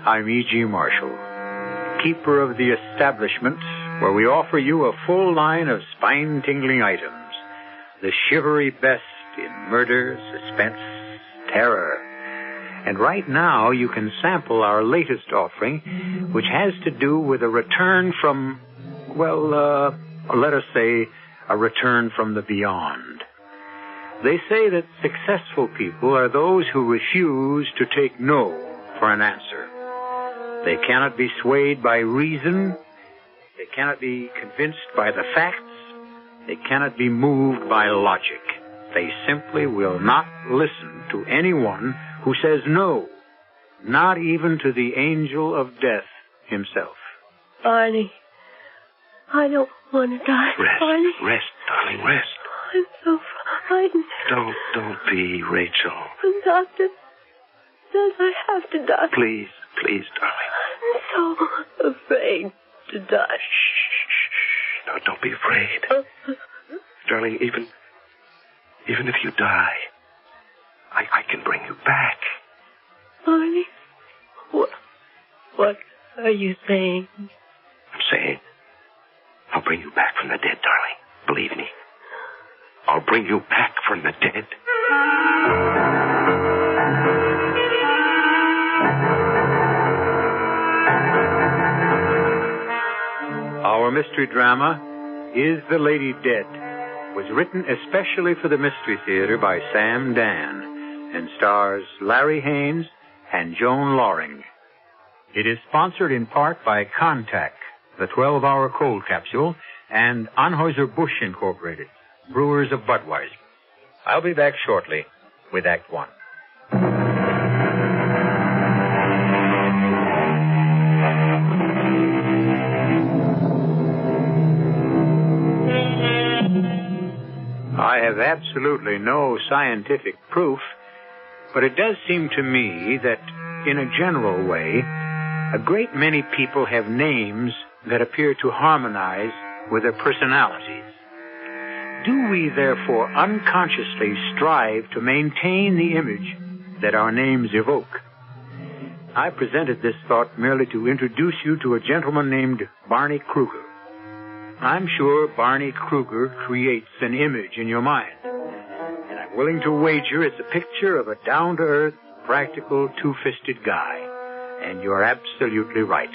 I'm E.G. Marshall, keeper of the establishment where we offer you a full line of spine-tingling items, the shivery best in murder, suspense, terror. And right now you can sample our latest offering, which has to do with a return from, let us say, a return from the beyond. They say that successful people are those who refuse to take no for an answer. They cannot be swayed by reason. They cannot be convinced by the facts. They cannot be moved by logic. They simply will not listen to anyone who says no, not even to the angel of death himself. Barney, I don't want to die. Barney. Rest, darling, rest. I'm so frightened. Don't be, Rachel. The doctor says I have to die. Please, darling. I'm so afraid to die. Shh. No, don't be afraid. Darling, even if you die, I can bring you back. Barney, what are you saying? I'm saying I'll bring you back from the dead, darling. Believe me. I'll bring you back from the dead. Our mystery drama, Is the Lady Dead?, was written especially for the Mystery Theater by Sam Dan and stars Larry Haynes and Joan Loring. It is sponsored in part by Contact, the 12-hour cold capsule, and Anheuser-Busch Incorporated, brewers of Budweiser. I'll be back shortly with Act One. I have absolutely no scientific proof, but it does seem to me that, in a general way, a great many people have names that appear to harmonize with their personalities. Do we, therefore, unconsciously strive to maintain the image that our names evoke? I presented this thought merely to introduce you to a gentleman named Barney Kruger. I'm sure Barney Kruger creates an image in your mind. And I'm willing to wager it's a picture of a down-to-earth, practical, two-fisted guy. And you're absolutely right.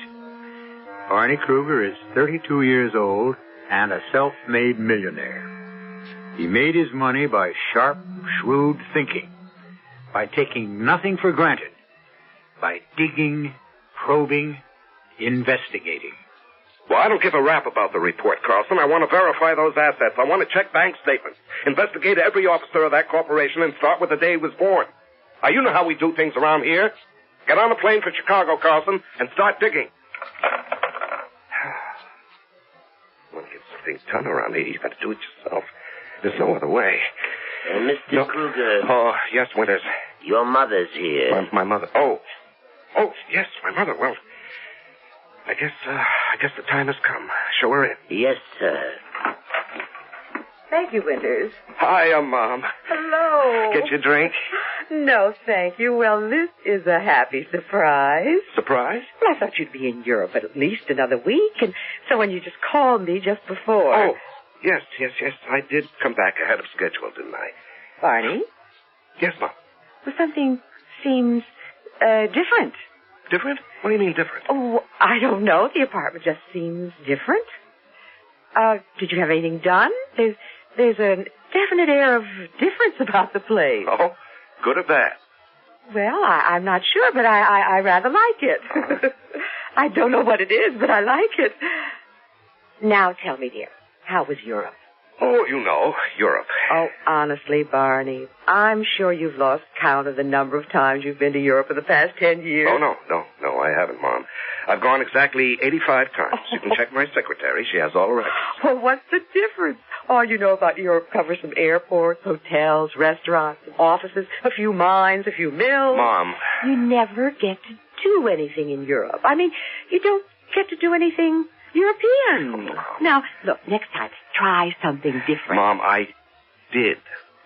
Barney Kruger is 32 years old and a self-made millionaire. He made his money by sharp, shrewd thinking, by taking nothing for granted, by digging, probing, investigating. Well, I don't give a rap about the report, Carlson. I want to verify those assets. I want to check bank statements, investigate every officer of that corporation, and start with the day he was born. Now, you know how we do things around here. Get on a plane for Chicago, Carlson, and start digging. Want to get some things done around here, you've got to do it yourself. There's no other way. Mr. Kruger. Oh, yes, Winters. Your mother's here. My mother. Oh, yes, my mother. Well, I guess the time has come. Show her in. Yes, sir. Thank you, Winters. Hi, Mom. Hello. Get your drink? No, thank you. Well, this is a happy surprise. Surprise? Well, I thought you'd be in Europe at least another week, and so when you just called me just before. Oh, yes. I did come back ahead of schedule, didn't I? Barney? Yes, Mom. Well, something seems different. Different? What do you mean different? Oh, I don't know. The apartment just seems different. Did you have anything done? There's a definite air of difference about the place. Oh, good or bad? Well, I'm not sure, but I rather like it. I don't know what it is, but I like it. Now tell me, dear, how was Europe? Oh, you know, Europe. Oh, honestly, Barney, I'm sure you've lost count of the number of times you've been to Europe in the past 10 years. Oh, no, I haven't, Mom. I've gone exactly 85 times. You can check my secretary. She has all the records. Well, what's the difference? All you know about Europe covers some airports, hotels, restaurants, offices, a few mines, a few mills. Mom. You never get to do anything in Europe. I mean, you don't get to do anything European. Oh, Now, look, next time, try something different. Mom, I did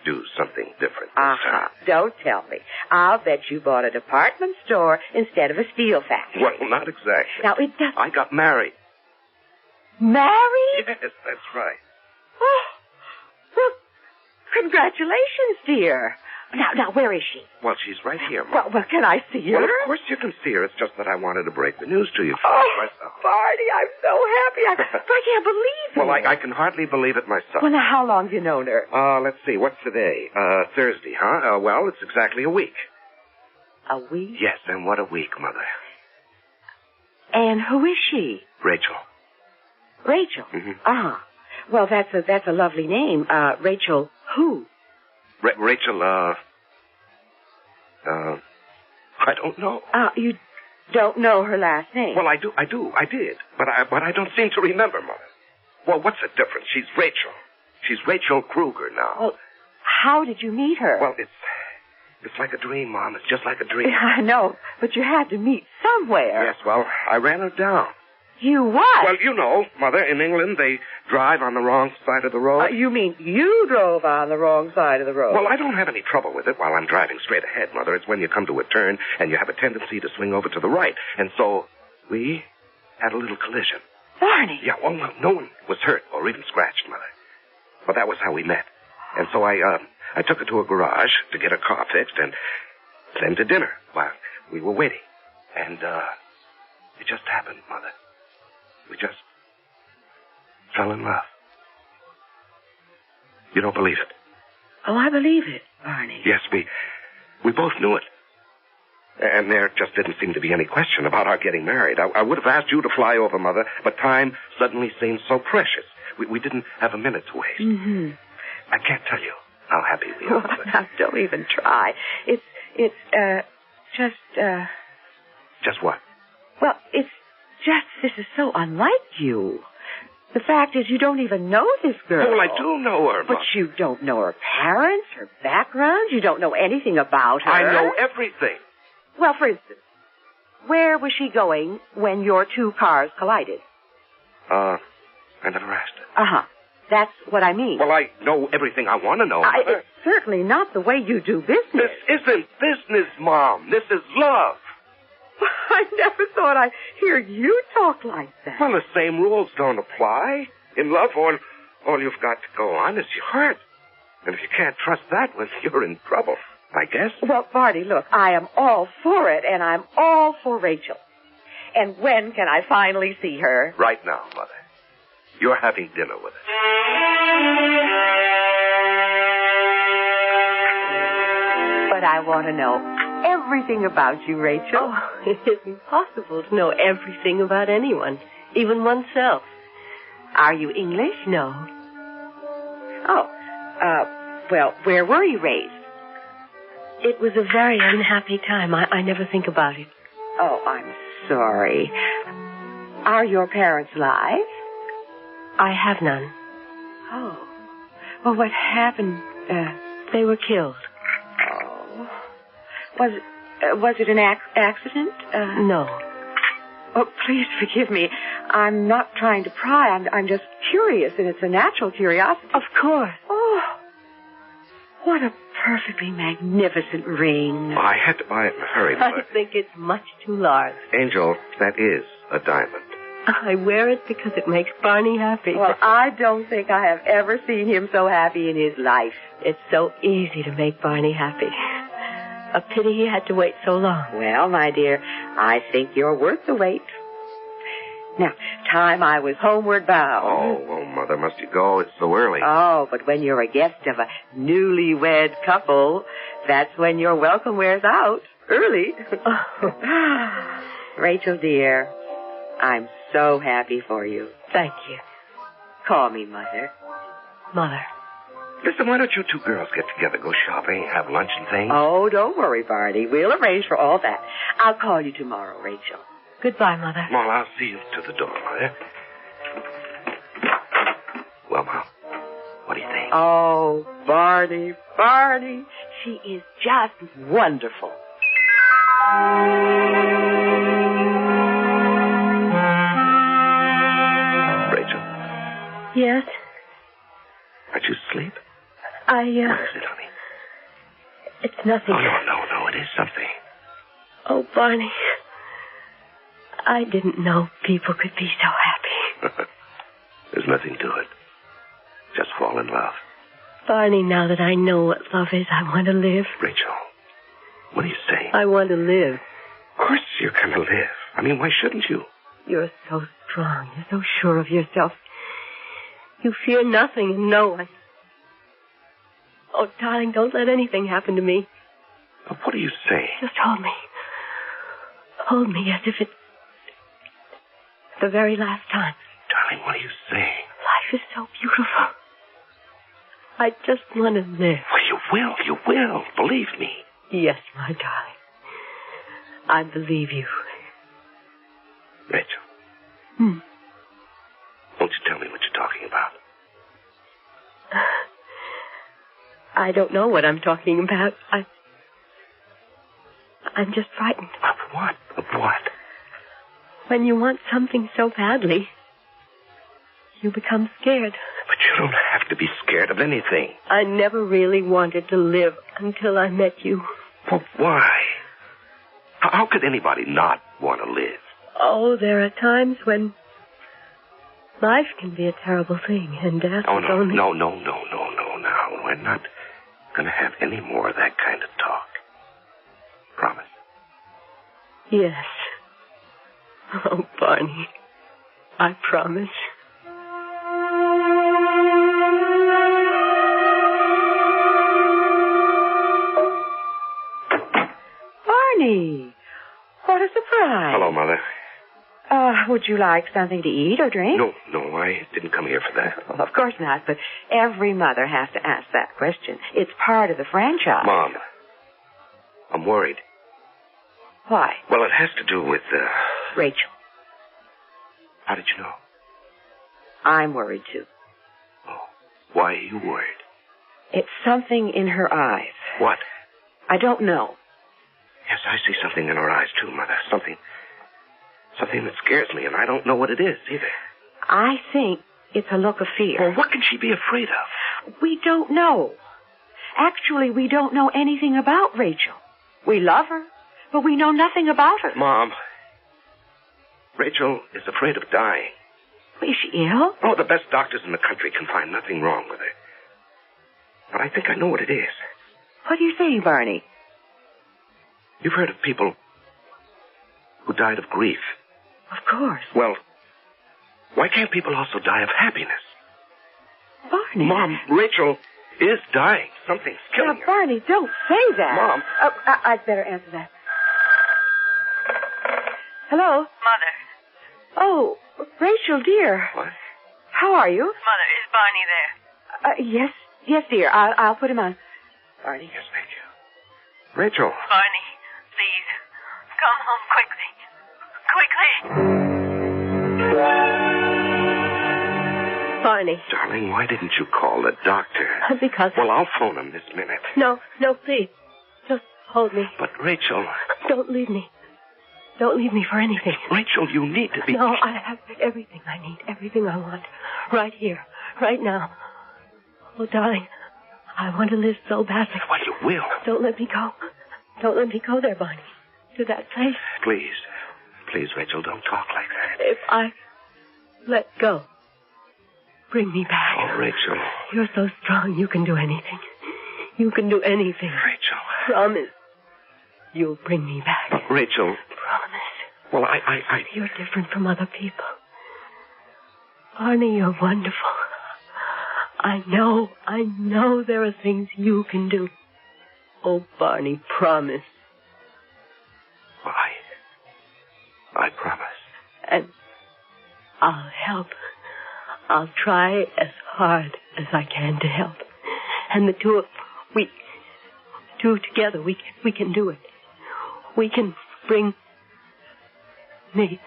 do something different this time. Don't tell me. I'll bet you bought a department store instead of a steel factory. Well, not exactly. Now, it doesn't... I got married. Married? Yes, that's right. Oh, well, congratulations, dear. Now, where is she? Well, she's right here, Mom. Well, can I see her? Well, of course you can see her. It's just that I wanted to break the news to you first myself. Barney, I'm so happy. I can't believe it. Well, I can hardly believe it myself. Well, now, how long have you known her? Let's see. What's today? Thursday, huh? Well, it's exactly a week. A week? Yes, and what a week, Mother. And who is she? Rachel. Rachel? Mm-hmm. Well, that's a lovely name. Rachel who? Rachel, I don't know. You don't know her last name? Well, I did. But I don't seem to remember, Mother. Well, what's the difference? She's Rachel. She's Rachel Kruger now. Well, how did you meet her? Well, it's like a dream, Mom. It's just like a dream. I know, but you had to meet somewhere. Yes, well, I ran her down. You what? Well, you know, Mother, in England, they drive on the wrong side of the road. You mean you drove on the wrong side of the road? Well, I don't have any trouble with it while I'm driving straight ahead, Mother. It's when you come to a turn and you have a tendency to swing over to the right. And so we had a little collision. Barney. Yeah, well, no one was hurt or even scratched, Mother. But that was how we met. And so I took her to a garage to get her car fixed and then to dinner while we were waiting. And it just happened, Mother. We just fell in love. You don't believe it? Oh, I believe it, Barney. Yes, we both knew it. And there just didn't seem to be any question about our getting married. I would have asked you to fly over, Mother, but time suddenly seemed so precious. We didn't have a minute to waste. Mm-hmm. I can't tell you how happy we are. Well, now, don't even try. It's just... Just what? Well, it's just, this is so unlike you. The fact is, you don't even know this girl. Well, I do know her, But you don't know her parents, her background. You don't know anything about her. I know everything. Well, for instance, where was she going when your two cars collided? I never asked her. Uh-huh. That's what I mean. Well, I know everything I want to know, Mother. It's certainly not the way you do business. This isn't business, Mom. This is love. I never thought I'd hear you talk like that. Well, the same rules don't apply. In love, all you've got to go on is your heart. And if you can't trust that, well, you're in trouble, I guess. Well, Barney, look, I am all for it, and I'm all for Rachel. And when can I finally see her? Right now, Mother. You're having dinner with us. But I want to know everything about you, Rachel. Oh, it isn't possible to know everything about anyone, even oneself. Are you English? No. Oh, well, where were you raised? It was a very unhappy time. I never think about it. Oh, I'm sorry. Are your parents alive? I have none. Oh. Well, what happened? They were killed. Oh. Was it an accident? No. Oh, please forgive me. I'm not trying to pry. I'm just curious, and it's a natural curiosity. Of course. Oh. What a perfectly magnificent ring. Oh, I had to buy it in a hurry, Mother. I think it's much too large. Angel, that is a diamond. I wear it because it makes Barney happy. Well, I don't think I have ever seen him so happy in his life. It's so easy to make Barney happy. A pity he had to wait so long. Well, my dear, I think you're worth the wait. Now, time I was homeward bound. Oh, Mother, must you go? It's so early. Oh, but when you're a guest of a newlywed couple, that's when your welcome wears out. Early. Rachel, dear, I'm so happy for you. Thank you. Call me Mother. Mother. Listen, why don't you two girls get together, go shopping, have lunch and things? Oh, don't worry, Barney. We'll arrange for all that. I'll call you tomorrow, Rachel. Goodbye, Mother. Well, I'll see you to the door, Mother. Well, Mom, what do you think? Oh, Barney, she is just wonderful. Rachel? Yes? Aren't you asleep? What is it, honey? It's nothing. Oh, no, it is something. Oh, Barney. I didn't know people could be so happy. There's nothing to it. Just fall in love. Barney, now that I know what love is, I want to live. Rachel, what are you saying? I want to live. Of course you're going to live. I mean, why shouldn't you? You're so strong. You're so sure of yourself. You fear nothing and no one. Oh, darling, don't let anything happen to me. What are you saying? Just hold me. Hold me as if it's the very last time. Darling, what are you saying? Life is so beautiful. I just want to live. Well, you will. Believe me. Yes, my darling. I believe you. Rachel. Won't you tell me what you're talking about? I don't know what I'm talking about. I'm just frightened. Of what? Of what? When you want something so badly, you become scared. But you don't have to be scared of anything. I never really wanted to live until I met you. Well, why? How could anybody not want to live? Oh, there are times when life can be a terrible thing, and death is only... No. Now, we're not going to have any more of that kind of talk. Promise? Yes. Oh, Barney, I promise. Barney, what a surprise. Hello, Mother. Would you like something to eat or drink? No, I didn't come here for that. Well, of course not, but every mother has to ask that question. It's part of the franchise. Mom, I'm worried. Why? Well, it has to do with, Rachel. How did you know? I'm worried, too. Oh, why are you worried? It's something in her eyes. What? I don't know. Yes, I see something in her eyes, too, Mother. Something that scares me, and I don't know what it is, either. I think it's a look of fear. Well, what can she be afraid of? We don't know. Actually, we don't know anything about Rachel. We love her, but we know nothing about her. Mom, Rachel is afraid of dying. Is she ill? Oh, the best doctors in the country can find nothing wrong with her. But I think I know what it is. What are you saying, Barney? You've heard of people who died of grief. Of course. Well, why can't people also die of happiness? Barney. Mom, Rachel is dying. Something's killing her. Barney, don't say that. Mom. I'd better answer that. Hello? Mother. Oh, Rachel, dear. What? How are you? Mother, is Barney there? Yes, dear. I'll put him on. Barney. Yes, thank you. Rachel. Barney, please. Come home quickly. Barney. Darling, why didn't you call the doctor? Because... Well, I'll phone him this minute. No, please. Just hold me. But, Rachel... Don't leave me. Don't leave me for anything. Rachel, you need to be... No, I have everything I need, everything I want. Right here, right now. Oh, darling, I want to live so badly. Well, you will. Don't let me go. Don't let me go there, Barney. To that place. Please, Rachel, don't talk like that. If I let go, bring me back. Oh, Rachel. You're so strong, you can do anything. You can do anything. Rachel. Promise. You'll bring me back. Rachel. Promise. Well, I... You're different from other people. Barney, you're wonderful. I know there are things you can do. Oh, Barney, promise. I promise. And I'll help. I'll try as hard as I can to help. And the two together, we can do it. We can bring Nate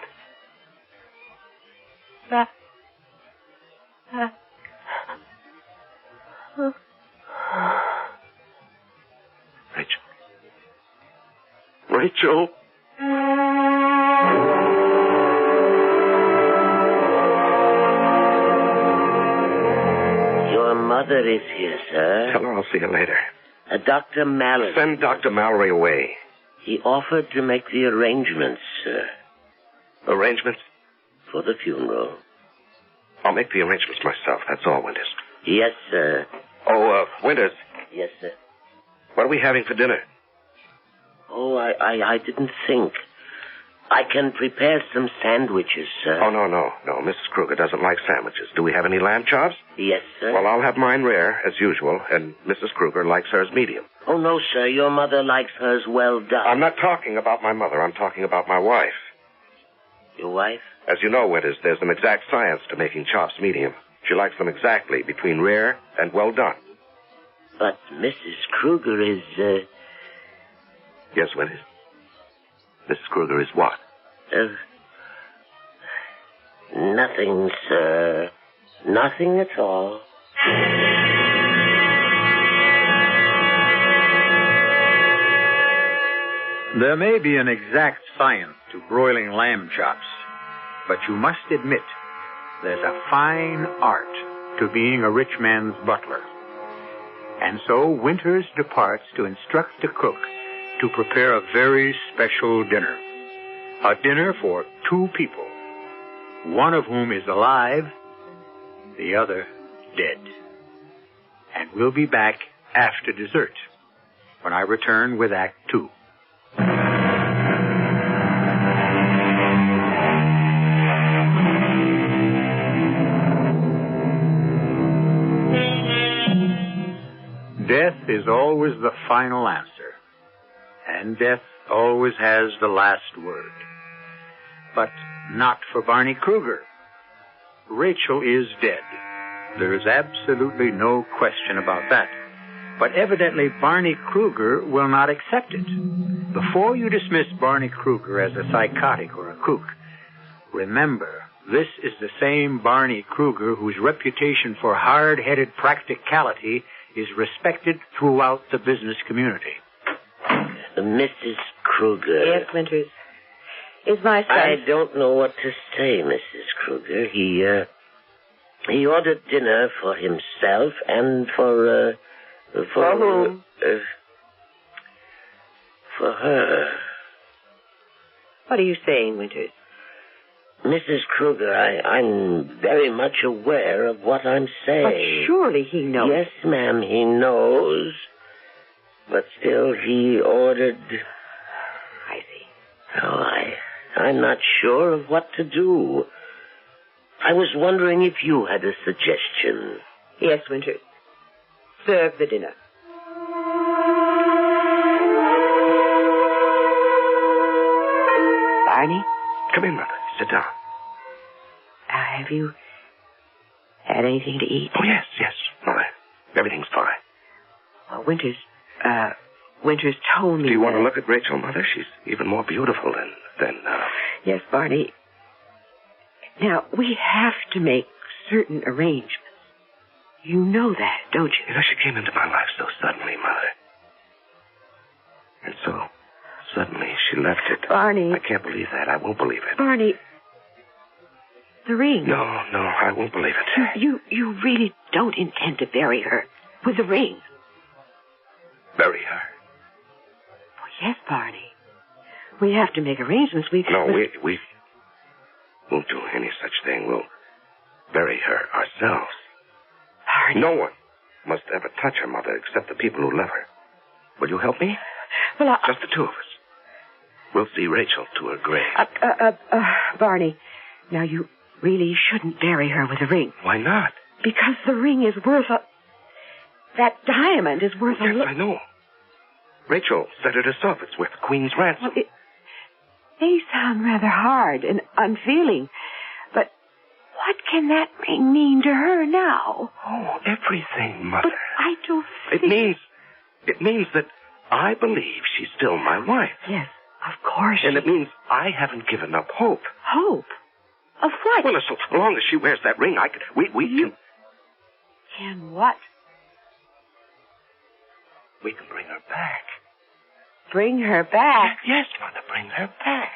back. Rachel. Your mother mother is here, sir. Tell her I'll see her later. Dr. Mallory. Send Dr. Mallory away. He offered to make the arrangements, sir. Arrangements? For the funeral. I'll make the arrangements myself. That's all, Winters. Yes, sir. Oh, Winters. Yes, sir. What are we having for dinner? Oh, I didn't think. I can prepare some sandwiches, sir. Oh, no. Mrs. Kruger doesn't like sandwiches. Do we have any lamb chops? Yes, sir. Well, I'll have mine rare, as usual, and Mrs. Kruger likes hers medium. Oh, no, sir. Your mother likes hers well done. I'm not talking about my mother. I'm talking about my wife. Your wife? As you know, Winters, there's an exact science to making chops medium. She likes them exactly between rare and well done. But Mrs. Kruger is, Yes, Winters. Mrs. Kruger is what? Nothing, sir. Nothing at all. There may be an exact science to broiling lamb chops, but you must admit there's a fine art to being a rich man's butler. And so Winters departs to instruct the cook to prepare a very special dinner. A dinner for 2 people, one of whom is alive, the other dead. And we'll be back after dessert, when I return with Act 2. Death is always the final answer, and death always has the last word. But not for Barney Kruger. Rachel is dead. There is absolutely no question about that. But evidently Barney Kruger will not accept it. Before you dismiss Barney Kruger as a psychotic or a kook, remember, this is the same Barney Kruger whose reputation for hard-headed practicality is respected throughout the business community. Mrs. Kruger. Yes, Winters. Is my son... I don't know what to say, Mrs. Kruger. He ordered dinner for himself and for whom? For her. What are you saying, Winters? Mrs. Kruger, I'm very much aware of what I'm saying. But surely he knows. Yes, ma'am, he knows. But still, he ordered... I see. Oh, I'm not sure of what to do. I was wondering if you had a suggestion. Yes, Winters. Serve the dinner. Barney? Come in, Mother. Sit down. Have you had anything to eat? Oh, yes, Mother. Everything's fine. Well, Winters told me... Do you want to look at Rachel, Mother? She's even more beautiful than Yes, Barney. Now, we have to make certain arrangements. You know that, don't you? You know, she came into my life so suddenly, Mother. And so, suddenly, she left it. Barney. I can't believe that. I won't believe it. Barney. The ring. No, I won't believe it. You really don't intend to bury her with the ring. Bury her? Oh, yes, Barney. We have to make arrangements. We won't do any such thing. We'll bury her ourselves. Barney. No one must ever touch her, Mother, except the people who love her. Will you help me? Well, just the 2 of us. We'll see Rachel to her grave. Barney, now you really shouldn't bury her with a ring. Why not? Because the ring is worth that diamond is worth Yes, I know. Rachel said it herself. It's worth the Queen's ransom. Well, it may sound rather hard and unfeeling, but what can that ring mean to her now? Oh, everything, Mother. But I don't think... It means that I believe she's still my wife. Yes, of course. And it means I haven't given up hope. Hope? Of what? Well, so long as she wears that ring, we can... Can what? We can bring her back. Bring her back? Yes, Mother, bring her back.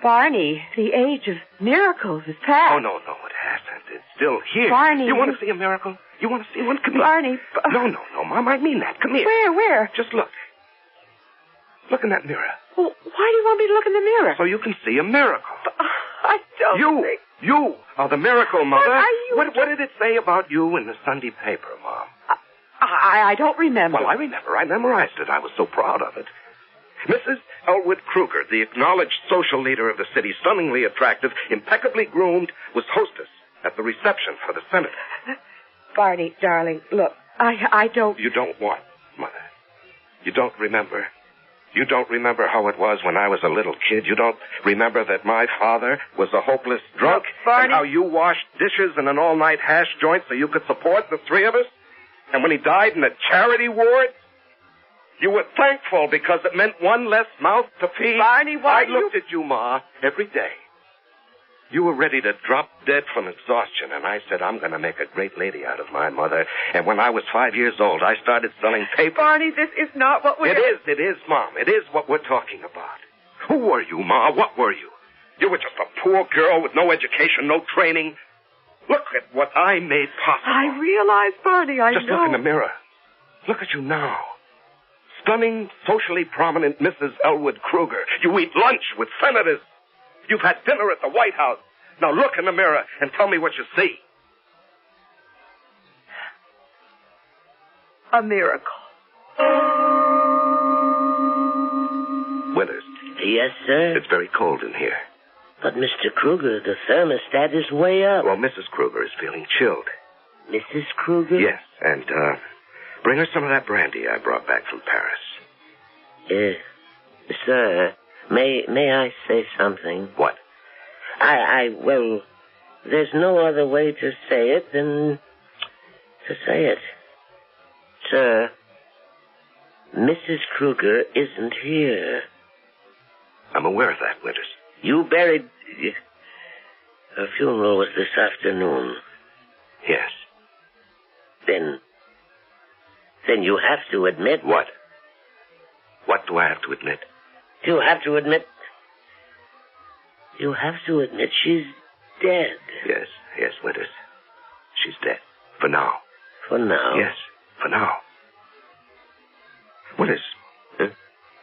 Barney, the age of miracles is past. Oh, no, it hasn't. It's still here. Barney... You want to see a miracle? You want to see one? Come here. Barney. No, Mom. I mean that. Come here. Where? Just look. Look in that mirror. Well, why do you want me to look in the mirror? So you can see a miracle. I don't think... You are the miracle, Mother. What are you... What did it say about you in the Sunday paper, Mom? I don't remember. Well, I remember. I memorized it. I was so proud of it. Mrs. Elwood Kruger, the acknowledged social leader of the city, stunningly attractive, impeccably groomed, was hostess at the reception for the senator. Barney, darling, look, I don't... You don't what, Mother? You don't remember? You don't remember how it was when I was a little kid? You don't remember that my father was a hopeless drunk? Look, Barney... And how you washed dishes in an all-night hash joint so you could support the three of us? And when he died in a charity ward, you were thankful because it meant one less mouth to feed. Barney, why I looked at you, Ma, every day. You were ready to drop dead from exhaustion, and I said, I'm going to make a great lady out of my mother. And when I was 5 years old, I started selling paper. Barney, this is not what we're... It is, Mom. It is what we're talking about. Who were you, Ma? What were you? You were just a poor girl with no education, no training. Look at what I made possible. I realize, Barney, I know. Just look in the mirror. Look at you now. Stunning, socially prominent Mrs. Elwood Kruger. You eat lunch with senators. You've had dinner at the White House. Now look in the mirror and tell me what you see. A miracle. Withers. Yes, sir? It's very cold in here. But, Mr. Kruger, the thermostat is way up. Well, Mrs. Kruger is feeling chilled. Mrs. Kruger? Yes, and, bring her some of that brandy I brought back from Paris. Sir, may I say something? What? Well, there's no other way to say it than to say it. Sir, Mrs. Kruger isn't here. I'm aware of that, Winters. You buried... Her funeral was this afternoon. Yes. Then you have to admit... What? What do I have to admit? You have to admit she's dead. Yes, Winters. She's dead. For now. For now? Yes, for now. Winters,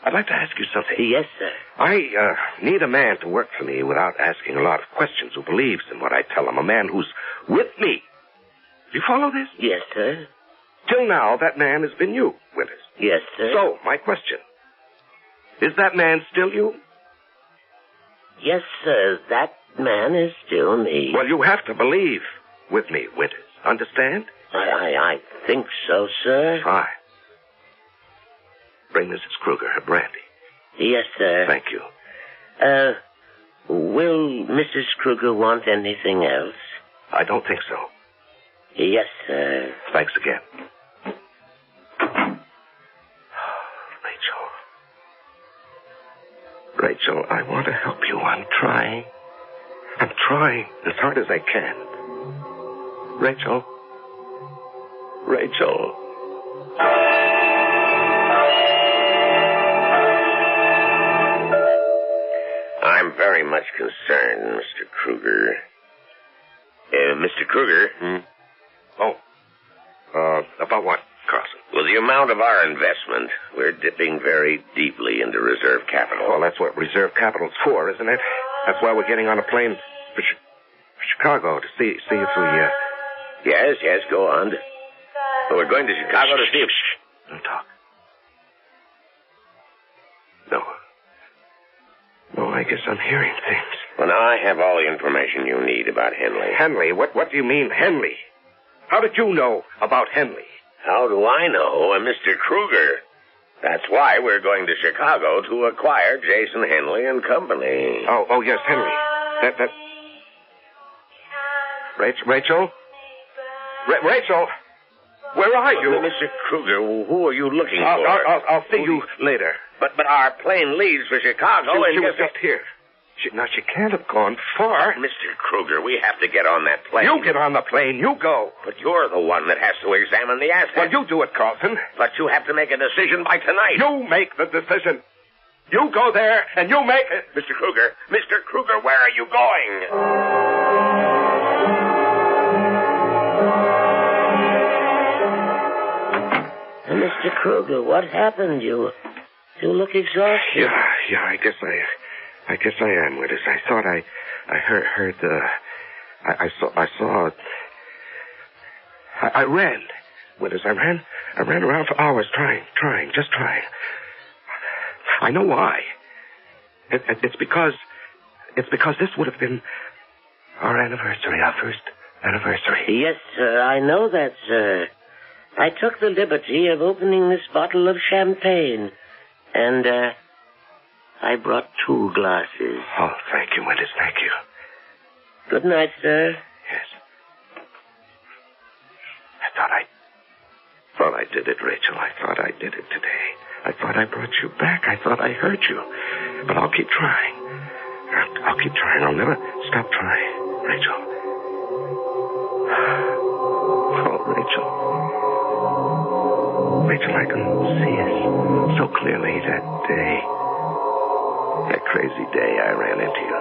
I'd like to ask you something. Yes, sir. I need a man to work for me without asking a lot of questions, who believes in what I tell him. A man who's with me. Do you follow this? Yes, sir. Till now, that man has been you, Winters. Yes, sir. So, my question. Is that man still you? Yes, sir. That man is still me. Well, you have to believe with me, Winters. Understand? I think so, sir. Fine. Bring Mrs. Kruger her brandy. Yes, sir. Thank you. Will Mrs. Kruger want anything else? I don't think so. Yes, sir. Thanks again. Rachel, I want to help you. I'm trying as hard as I can. Rachel. I'm very much concerned, Mr. Kruger. Mr. Kruger? About what, Carlson? Well, the amount of our investment. We're dipping very deeply into reserve capital. Well, that's what reserve capital's for, isn't it? That's why we're getting on a plane for Chicago to see if we... Yes, go on. Well, we're going to Chicago to see if... Don't talk. No, I guess I'm hearing things. Well, now I have all the information you need about Henley. Henley? What do you mean, Henley? How did you know about Henley? How do I know? Mr. Kruger. That's why we're going to Chicago to acquire Jason Henley and Company. Oh, yes, Henley. That... Rachel? Rachel? Where are you? Mr. Kruger, who are you looking for? I'll see you later. But our plane leaves for Chicago She was just here. She can't have gone far. Mr. Kruger, we have to get on that plane. You get on the plane. You go. But you're the one that has to examine the assets. Well, you do it, Carlson. But you have to make a decision by tonight. You make the decision. You go there, and you make it. Mr. Kruger, where are you going? Mr. Kruger, what happened? You look exhausted. Yeah, I guess I am, Withers. I thought I heard I ran, Withers. I ran around for hours trying. I know why. It's because this would have been our anniversary, our first anniversary. Yes, sir, I know that, sir. I took the liberty of opening this bottle of champagne, and I brought 2 glasses. Oh, thank you, Withers, thank you. Good night, sir. Yes. I thought I did it, Rachel. I thought I did it today. I thought I brought you back. I thought I hurt you. But I'll keep trying. I'll keep trying. I'll never stop trying, Rachel. Oh, Rachel. Rachel, I can see it so clearly that day. That crazy day I ran into you.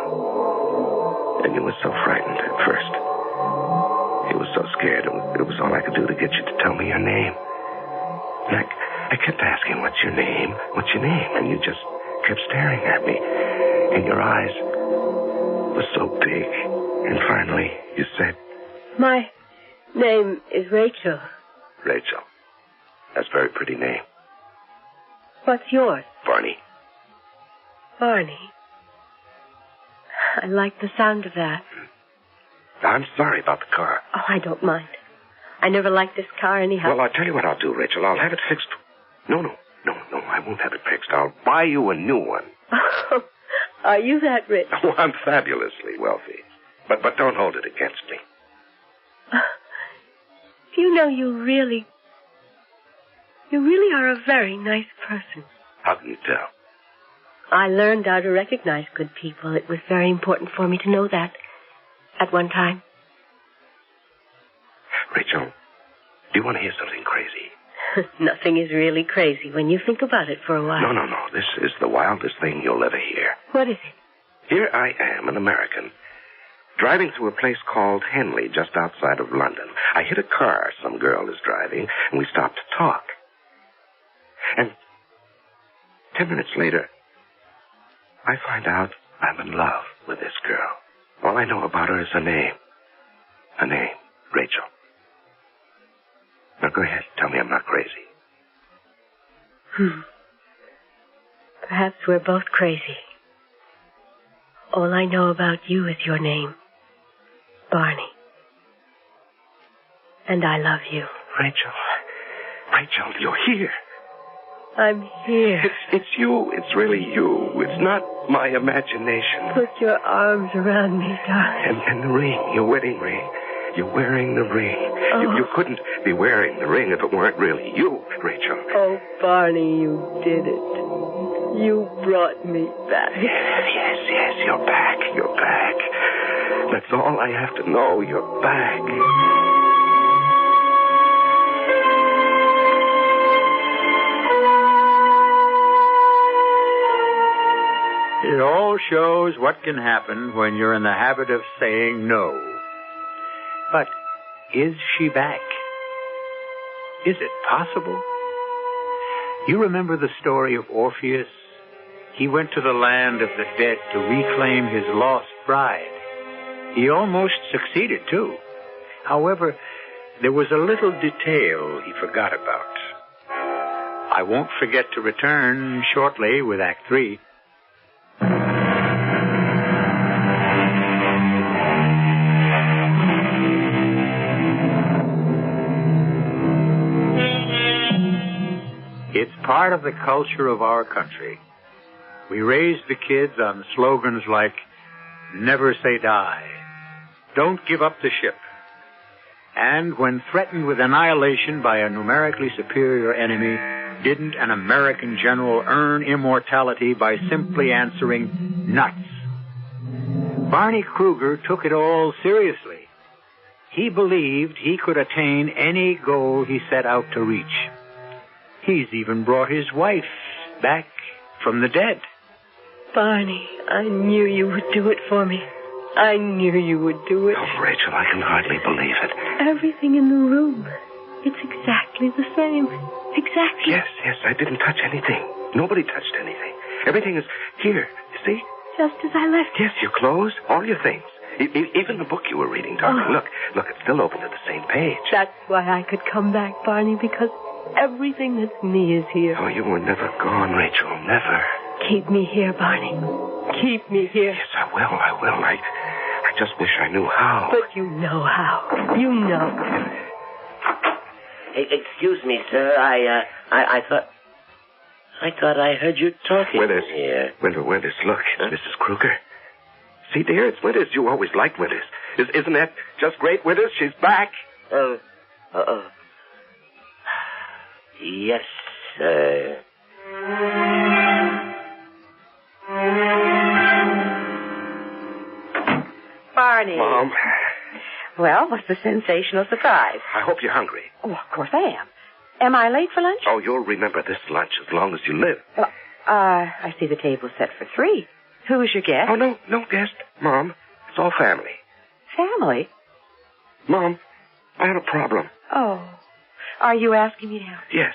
And you were so frightened at first. You were so scared. It was all I could do to get you to tell me your name. And I kept asking, what's your name? What's your name? And you just kept staring at me. And your eyes were so big. And finally, you said... My name is Rachel. Rachel. That's a very pretty name. What's yours? Barney. Barney. I like the sound of that. I'm sorry about the car. Oh, I don't mind. I never liked this car anyhow. Well, I'll tell you what I'll do, Rachel. I'll have it fixed. No, I won't have it fixed. I'll buy you a new one. Are you that rich? Oh, I'm fabulously wealthy. But don't hold it against me. You know, you really are a very nice person. How can you tell? I learned how to recognize good people. It was very important for me to know that at one time. Rachel, do you want to hear something crazy? Nothing is really crazy when you think about it for a while. No. This is the wildest thing you'll ever hear. What is it? Here I am, an American, driving through a place called Henley, just outside of London. I hit a car some girl is driving, and we stopped to talk. And 10 minutes later, I find out I'm in love with this girl. All I know about her is her name. Her name, Rachel. Now go ahead, tell me I'm not crazy. Perhaps we're both crazy. All I know about you is your name, Barney. And I love you. Rachel, you're here. I'm here. It's you. It's really you. It's not my imagination. Put your arms around me, darling. And the ring, your wedding ring. You're wearing the ring. Oh. You couldn't be wearing the ring if it weren't really you, Rachel. Oh, Barney, you did it. You brought me back. Yes, you're back. You're back. That's all I have to know. You're back. It all shows what can happen when you're in the habit of saying no. But is she back? Is it possible? You remember the story of Orpheus? He went to the land of the dead to reclaim his lost bride. He almost succeeded, too. However, there was a little detail he forgot about. I won't forget to return shortly with Act 3. It's part of the culture of our country. We raise the kids on slogans like, never say die, don't give up the ship. And when threatened with annihilation by a numerically superior enemy, didn't an American general earn immortality by simply answering, nuts? Barney Kruger took it all seriously. He believed he could attain any goal he set out to reach. He's even brought his wife back from the dead. Barney, I knew you would do it for me. I knew you would do it. Oh, Rachel, I can hardly believe it. Everything in the room. It's exactly the same. Exactly. Yes, I didn't touch anything. Nobody touched anything. Everything is here, you see? Just as I left it. Yes, your clothes, all your things. Even the book you were reading, darling. Oh. Look, it's still open to the same page. That's why I could come back, Barney, because everything that's me is here. Oh, you were never gone, Rachel, never. Keep me here, Barney. Keep me here. Yes, I will. I just wish I knew how. But you know how. You know. Excuse me, sir. I thought I heard you talking Withers. here. Withers, look. It's Mrs. Kruger. See, dear, it's Withers. You always liked Withers. Isn't that just great, Withers? She's back. Yes, sir. Barney. Mom, Well, what's the sensational surprise? I hope you're hungry. Oh, of course I am. Am I late for lunch? Oh, you'll remember this lunch as long as you live. I see the table's set for 3. Who is your guest? Oh, no guest. Mom, it's all family. Family? Mom, I had a problem. Oh. Are you asking me to help? Yes.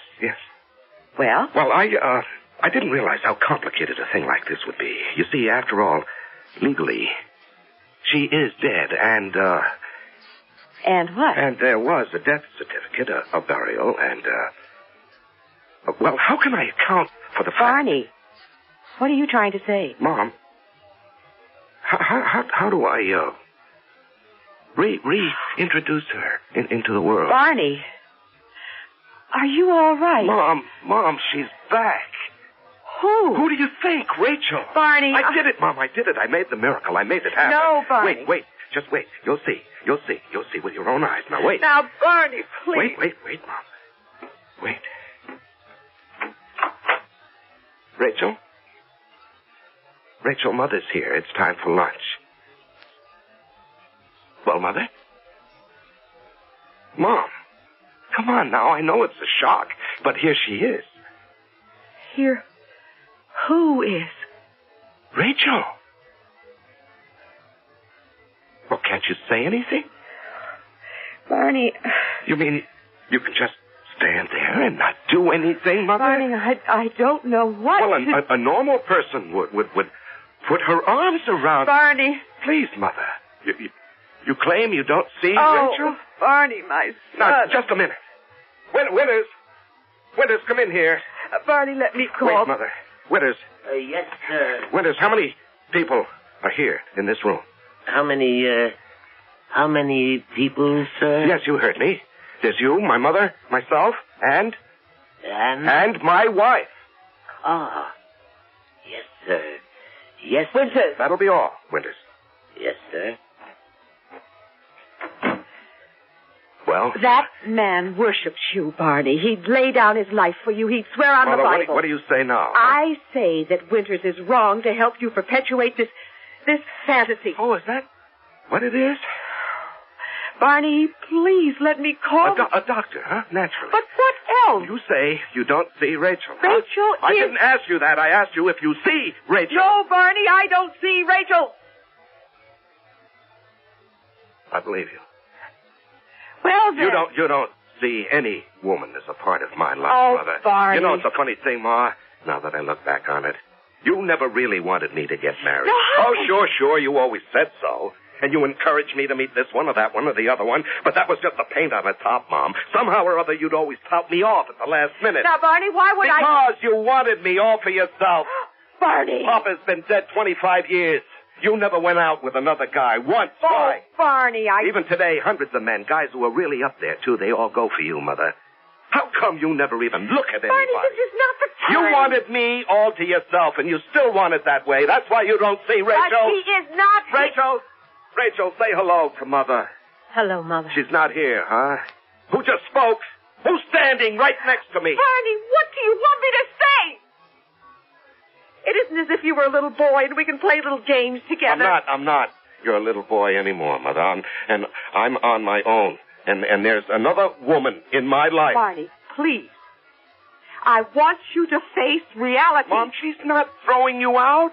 Well? Well, I didn't realize how complicated a thing like this would be. You see, after all, legally, she is dead, and And what? And there was a death certificate, a burial, and, well, how can I account for the fact... Barney, what are you trying to say? Mom, how do I, reintroduce her into the world? Barney, are you all right? Mom, she's back. Who? Who do you think? Rachel. Barney, I did it, Mom. I did it. I made the miracle. I made it happen. No, Barney. Wait. Just wait. You'll see. You'll see with your own eyes. Now, wait. Now, Barney, please. Wait, Mom. Wait. Rachel, Mother's here. It's time for lunch. Well, Mother? Mom, come on now. I know it's a shock, but here she is. Here. Who is? Rachel. Well, can't you say anything? Barney. You mean you can just stand there and not do anything, Mother? Barney, I don't know what Well, to... a normal person would put her arms around... Barney. Please, Mother. You claim you don't see Rachel? Barney, my son. Now, just a minute. Winters, come in here. Barney, let me call. Wait, Mother. Winters. Yes, sir. Winters, how many people are here in this room? How many people, sir? Yes, you heard me. There's you, my mother, myself, and my wife. Ah. Yes, sir. Yes, Winters. That'll be all, Winters. Yes, sir. Well? That man worships you, Barney. He'd lay down his life for you. He'd swear on Mother, the Bible. what do you say now? I say that Winters is wrong to help you perpetuate this fantasy. Oh, is that what it is? Barney, please let me call... A doctor, huh? Naturally. But what else? You say you don't see Rachel. Rachel I didn't ask you that. I asked you if you see Rachel. No, Barney, I don't see Rachel. I believe you. Well, then... You don't see any woman as a part of my life, Oh, Mother. Barney. You know, it's a funny thing, Ma, now that I look back on it. You never really wanted me to get married. No. Oh, sure. You always said so. And you encouraged me to meet this one or that one or the other one. But that was just the paint on the top, Mom. Somehow or other, you'd always tout me off at the last minute. Now, Barney, why would Because you wanted me all for yourself. Barney. Papa's been dead 25 years. You never went out with another guy once. Oh, Why? Barney, Even today, hundreds of men, guys who are really up there, too, they all go for you, Mother. How come you never even look at anybody? Barney, this is not the time. You wanted me all to yourself, and you still want it that way. That's why you don't see Rachel. But he is not... Rachel, say hello to Mother. Hello, Mother. She's not here, huh? Who just spoke? Who's standing right next to me? Barney, what do you want me to say? It isn't as if you were a little boy and we can play little games together. I'm not your little boy anymore, Mother. I'm on my own. And there's another woman in my life. Barney, please. I want you to face reality. Mom, she's not throwing you out.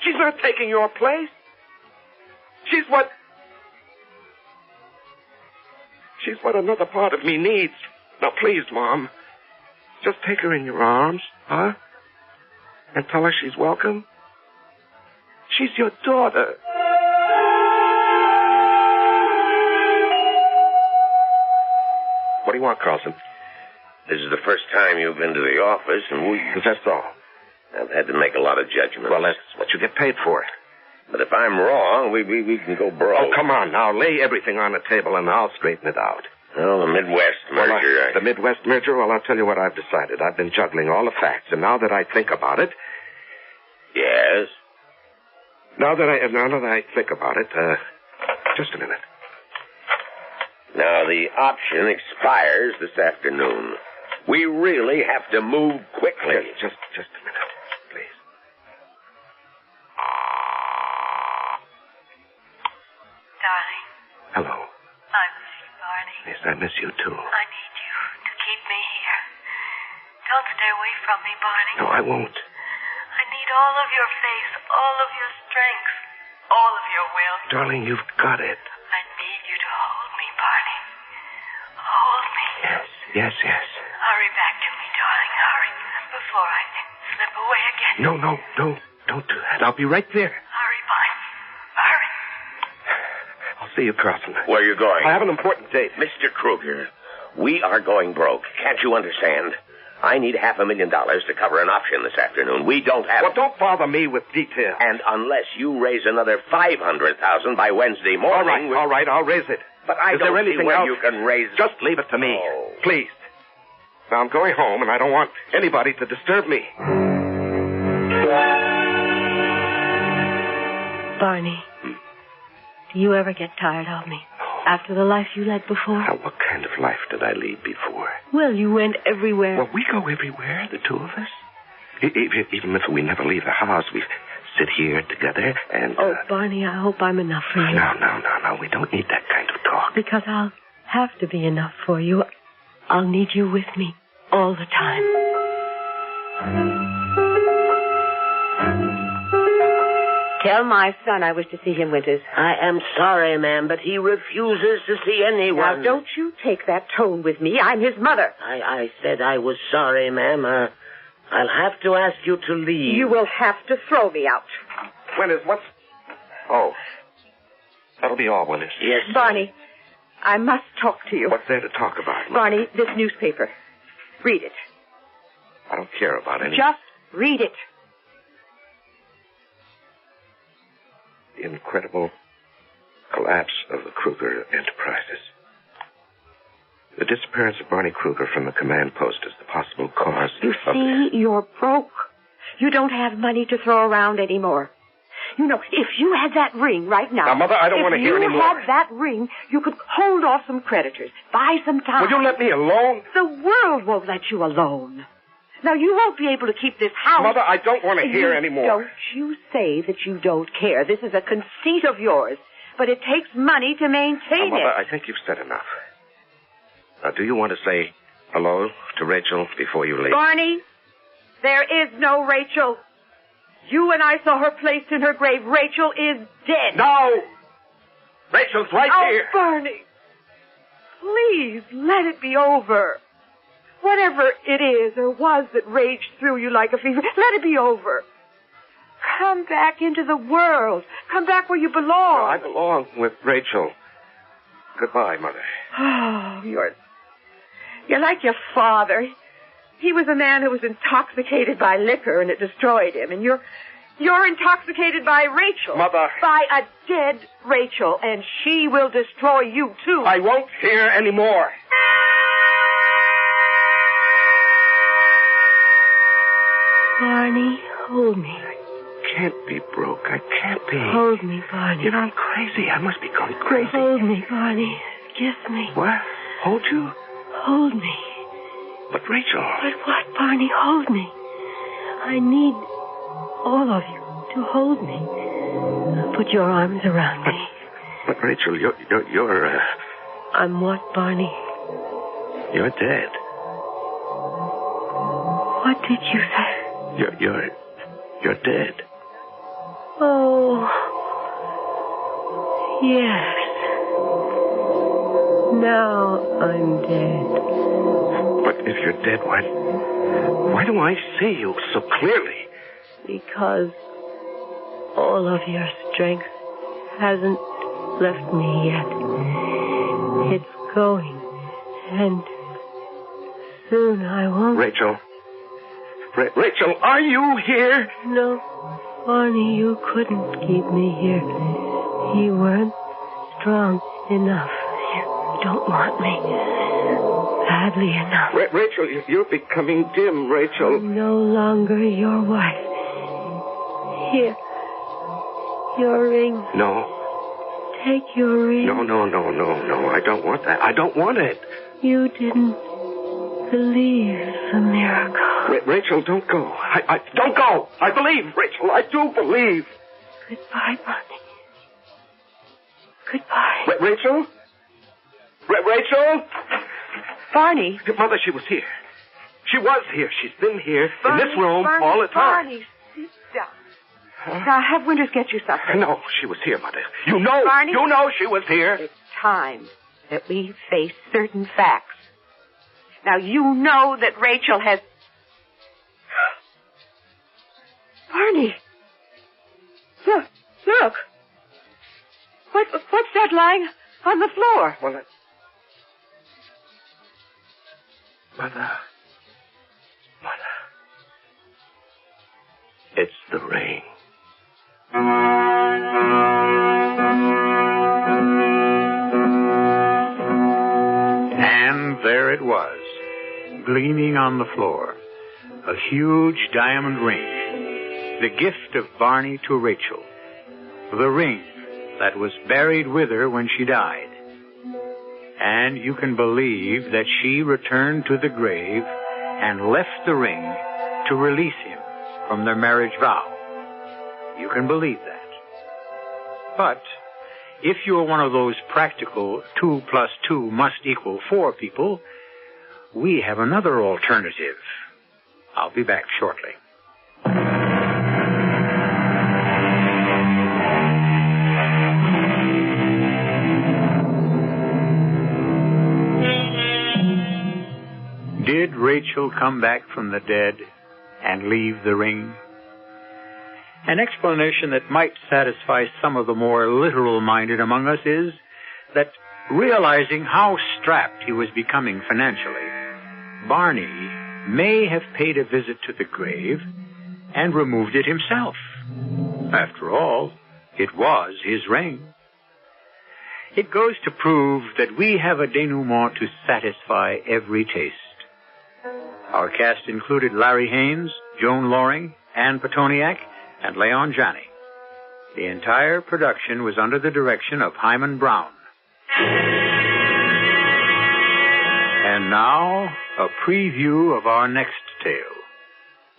She's not taking your place. She's She's what another part of me needs. Now, please, Mom, just take her in your arms, huh? And tell her she's welcome. She's your daughter. What do you want, Carlson? This is the first time you've been to the office, and That's all. I've had to make a lot of judgments. Well, that's what you get paid for. But if I'm wrong, we can go broke. Oh, come on now. Lay everything on the table, and I'll straighten it out. Well, the Midwest merger... The Midwest merger? Well, I'll tell you what I've decided. I've been juggling all the facts, and now that I think about it... Yes? Now that I think about it, just a minute. Now, the option expires this afternoon. We really have to move quickly. Just a minute, please. Darling. Hello. I miss you, Barney. Yes, I miss you, too. I need you to keep me here. Don't stay away from me, Barney. No, I won't. I need all of your face, all of your strength, all of your will. Darling, you've got it. I need you to hold me, Barney. Hold me. Yes. Hurry back to me, darling. Hurry, before I slip away again. No, don't do that. I'll be right there. Hurry, Barney. Hurry. I'll see you, Carlson. Where are you going? I have an important date. Mr. Kruger, we are going broke. Can't you understand? I need $500,000 to cover an option this afternoon. We don't have... Well, don't bother me with details. And unless you raise another $500,000 by Wednesday morning... All right, I'll raise it. But I don't see where you can raise... Just leave it to me. Oh. Please. Now, I'm going home, and I don't want anybody to disturb me. Barney, do you ever get tired of me? After the life you led before? Now, what kind of life did I lead before? Well, you went everywhere. Well, we go everywhere, the two of us. Even if we never leave the house, we sit here together and... Oh, Barney, I hope I'm enough for you. No. We don't need that kind of talk. Because I'll have to be enough for you. I'll need you with me all the time. Tell my son I wish to see him, Winters. I am sorry, ma'am, but he refuses to see anyone. Now, don't you take that tone with me. I'm his mother. I said I was sorry, ma'am. I'll have to ask you to leave. You will have to throw me out. What's... Oh. That'll be all, Willis. Yes. Barney, I must talk to you. What's there to talk about? Barney, this newspaper. Read it. I don't care about any... Just read it. The incredible collapse of the Kruger Enterprises. The disappearance of Barney Kruger from the command post is the possible cause You see, you're broke. You don't have money to throw around anymore. You know, if you had that ring right now... Now, Mother, I don't want to hear anymore. If you had that ring, you could hold off some creditors, buy some time. Will you let me alone? The world won't let you alone. Now, you won't be able to keep this house... Mother, I don't want to hear anymore. Don't you say that you don't care. This is a conceit of yours. But it takes money to maintain Mother, it. I think you've said enough. Now, do you want to say hello to Rachel before you leave? Barney, there is no Rachel. You and I saw her placed in her grave. Rachel is dead. No! Rachel's right here. Oh, Barney, please let it be over. Whatever it is or was that raged through you like a fever, let it be over. Come back into the world. Come back where you belong. No, I belong with Rachel. Goodbye, Mother. Oh, you're like your father. He was a man who was intoxicated by liquor and it destroyed him. And you're intoxicated by Rachel. Mother. By a dead Rachel. And she will destroy you, too. I won't hear any more. Barney, hold me. I can't be broke. I can't be. Hold me, Barney. You know, I'm crazy. I must be going crazy. Hold me, Barney. Kiss me. What? Hold you? Hold me. But, Rachel... But what, Barney? Hold me. I need all of you to hold me. Put your arms around me. But Rachel, you're I'm what, Barney? You're dead. What did you say? You're dead. Oh, yes. Now I'm dead. But if you're dead, why do I see you so clearly? Because all of your strength hasn't left me yet. It's going, and soon I won't. Rachel. Rachel, are you here? No, Barney, you couldn't keep me here. You weren't strong enough. You don't want me badly enough. Rachel, you're becoming dim, Rachel. I'm no longer your wife. Here, your ring. No. Take your ring. No. I don't want that. I don't want it. You didn't believe the miracle. Rachel, don't go. I don't go. I believe, Rachel. I do believe. Goodbye, Barney. Goodbye. Rachel? Rachel? Barney. Mother, she was here. She was here. She's been here in this room all the time. Barney, sit down. Now, have Winters get you something. No, she was here, Mother. You know she was here. It's time that we face certain facts. Now, you know that Rachel has... Barney! Look! What's that lying on the floor? Well, Mother. It's the ring. And there it was, gleaming on the floor, a huge diamond ring, the gift of Barney to Rachel, the ring that was buried with her when she died. And you can believe that she returned to the grave and left the ring to release him from their marriage vow. You can believe that. But if you're one of those practical 2 + 2 must equal 4 people, we have another alternative. I'll be back shortly. Did Rachel come back from the dead and leave the ring? An explanation that might satisfy some of the more literal-minded among us is that, realizing how strapped he was becoming financially, Barney may have paid a visit to the grave and removed it himself. After all, it was his ring. It goes to prove that we have a denouement to satisfy every taste. Our cast included Larry Haynes, Joan Loring, Ann Petoniak, and Leon Janney. The entire production was under the direction of Hyman Brown. And now, a preview of our next tale.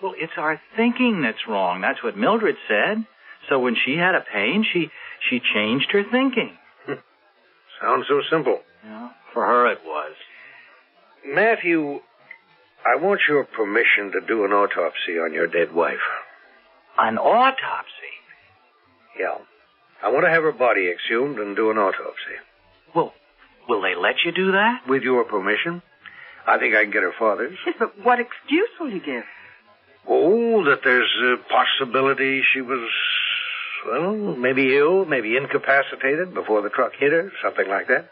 Well, it's our thinking that's wrong. That's what Mildred said. So when she had a pain, she changed her thinking. Sounds so simple. Yeah, for her it was. Matthew, I want your permission to do an autopsy on your dead wife. An autopsy? Yeah. I want to have her body exhumed and do an autopsy. Well, will they let you do that? With your permission. I think I can get her father's. Yes, but what excuse will you give? Oh, that there's a possibility she was, well, maybe ill, maybe incapacitated before the truck hit her, something like that.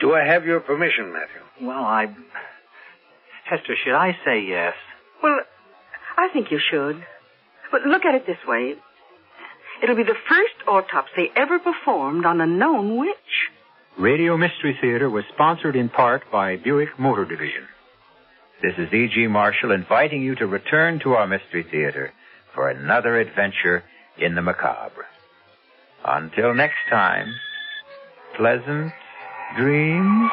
Do I have your permission, Matthew? Well, Hester, should I say yes? Well, I think you should. But look at it this way. It'll be the first autopsy ever performed on a known witch. Radio Mystery Theater was sponsored in part by Buick Motor Division. This is E.G. Marshall inviting you to return to our Mystery Theater for another adventure in the macabre. Until next time, pleasant dreams.